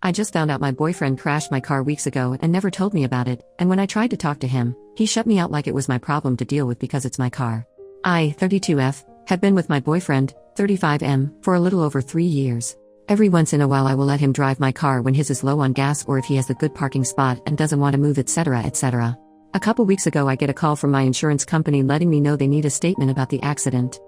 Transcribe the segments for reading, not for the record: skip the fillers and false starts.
I just found out my boyfriend crashed my car weeks ago and never told me about it, and when I tried to talk to him, he shut me out like it was my problem to deal with because it's my car. I, 32F, have been with my boyfriend, 35M, for a little over 3 years. Every once in a while I will let him drive my car when his is low on gas or if he has a good parking spot and doesn't want to move, etc., etc. A couple weeks ago I get a call from my insurance company letting me know they need a statement about the accident.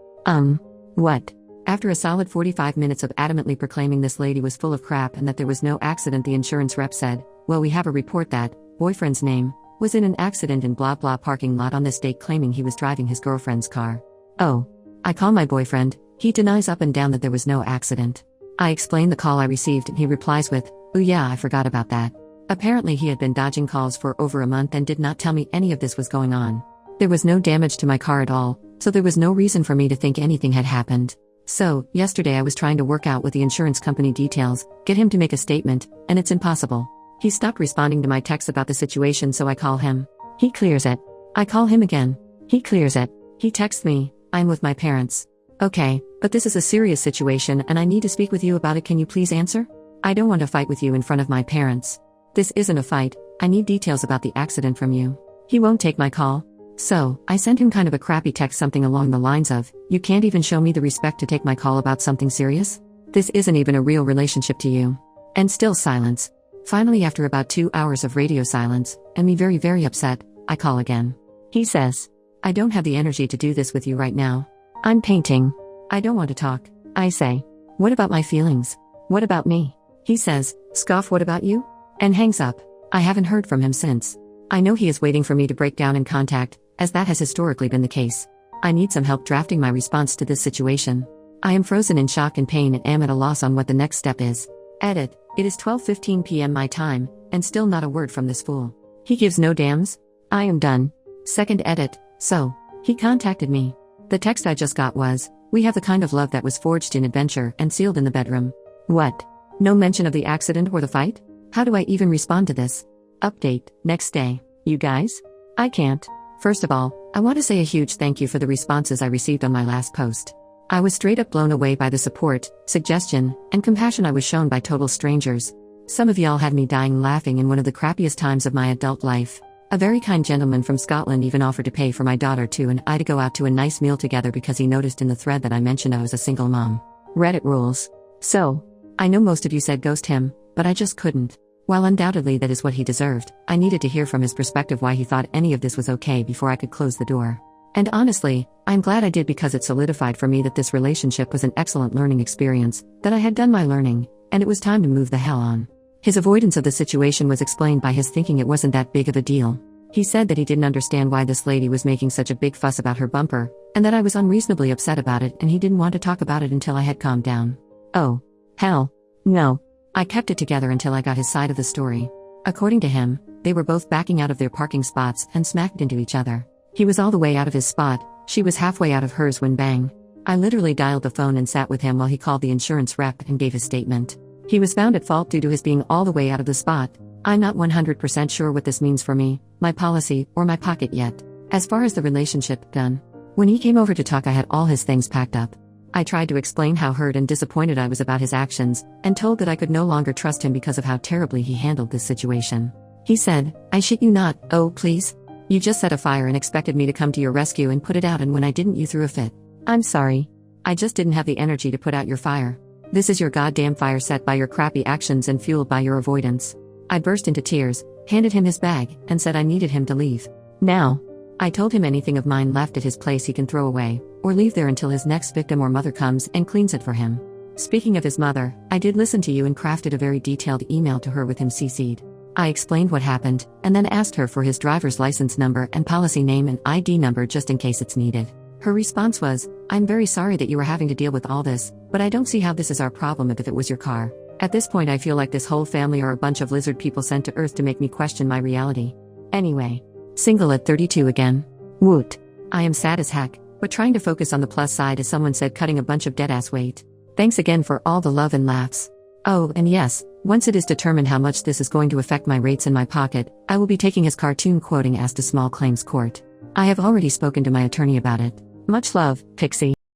What? After a solid 45 minutes of adamantly proclaiming this lady was full of crap and that there was no accident, the insurance rep said, well, we have a report that boyfriend's name was in an accident in blah blah parking lot on this date, claiming he was driving his girlfriend's car. Oh. I call my boyfriend, he denies up and down that there was no accident. I explain the call I received and he replies with, "Oh yeah, I forgot about that." Apparently he had been dodging calls for over a month and did not tell me any of this was going on. There was no damage to my car at all, so there was no reason for me to think anything had happened. So, yesterday I was trying to work out with the insurance company details, get him to make a statement, and it's impossible. He stopped responding to my texts about the situation, so I call him. He clears it. I call him again. He clears it. He texts me, "I'm with my parents." Okay, but this is a serious situation and I need to speak with you about it, can you please answer? I don't want to fight with you in front of my parents. This isn't a fight, I need details about the accident from you. He won't take my call. So, I sent him kind of a crappy text, something along the lines of, "You can't even show me the respect to take my call about something serious? This isn't even a real relationship to you." And still silence. Finally, after about 2 hours of radio silence, and me very, very upset, I call again. He says, "I don't have the energy to do this with you right now. I'm painting. I don't want to talk." I say, "What about my feelings? What about me?" He says, "Scoff, what about you?" and hangs up. I haven't heard from him since. I know he is waiting for me to break down in contact, as that has historically been the case. I need some help drafting my response to this situation. I am frozen in shock and pain and am at a loss on what the next step is. Edit. It is 12:15 p.m. my time, and still not a word from this fool. He gives no damns. I am done. Second edit. So, he contacted me. The text I just got was, "We have the kind of love that was forged in adventure and sealed in the bedroom." What? No mention of the accident or the fight? How do I even respond to this? Update, next day. You guys? I can't. First of all, I want to say a huge thank you for the responses I received on my last post. I was straight up blown away by the support, suggestion, and compassion I was shown by total strangers. Some of y'all had me dying laughing in one of the crappiest times of my adult life. A very kind gentleman from Scotland even offered to pay for my daughter too and I to go out to a nice meal together because he noticed in the thread that I mentioned I was a single mom. Reddit rules. So, I know most of you said ghost him, but I just couldn't. While undoubtedly that is what he deserved, I needed to hear from his perspective why he thought any of this was okay before I could close the door. And honestly, I'm glad I did because it solidified for me that this relationship was an excellent learning experience, that I had done my learning, and it was time to move the hell on. His avoidance of the situation was explained by his thinking it wasn't that big of a deal. He said that he didn't understand why this lady was making such a big fuss about her bumper, and that I was unreasonably upset about it and he didn't want to talk about it until I had calmed down. Oh. Hell. No. I kept it together until I got his side of the story. According to him, they were both backing out of their parking spots and smacked into each other. He was all the way out of his spot, she was halfway out of hers when bang. I literally dialed the phone and sat with him while he called the insurance rep and gave his statement. He was found at fault due to his being all the way out of the spot. I'm not 100% sure what this means for me, my policy, or my pocket yet. As far as the relationship, done. When he came over to talk I had all his things packed up. I tried to explain how hurt and disappointed I was about his actions, and told that I could no longer trust him because of how terribly he handled this situation. He said, "I shit you not, oh please. You just set a fire and expected me to come to your rescue and put it out, and when I didn't you threw a fit. I'm sorry. I just didn't have the energy to put out your fire. This is your goddamn fire set by your crappy actions and fueled by your avoidance." I burst into tears, handed him his bag, and said I needed him to leave. Now. I told him anything of mine left at his place he can throw away, or leave there until his next victim or mother comes and cleans it for him. Speaking of his mother, I did listen to you and crafted a very detailed email to her with him CC'd. I explained what happened, and then asked her for his driver's license number and policy name and ID number just in case it's needed. Her response was, "I'm very sorry that you were having to deal with all this, but I don't see how this is our problem if it was your car. At this point I feel like this whole family are a bunch of lizard people sent to Earth to make me question my reality. Anyway. Single at 32 again. Woot. I am sad as heck, but trying to focus on the plus side as someone said, cutting a bunch of deadass weight. Thanks again for all the love and laughs. Oh, and yes, once it is determined how much this is going to affect my rates in my pocket, I will be taking his cartoon quoting ass to small claims court. I have already spoken to my attorney about it. Much love, Pixie.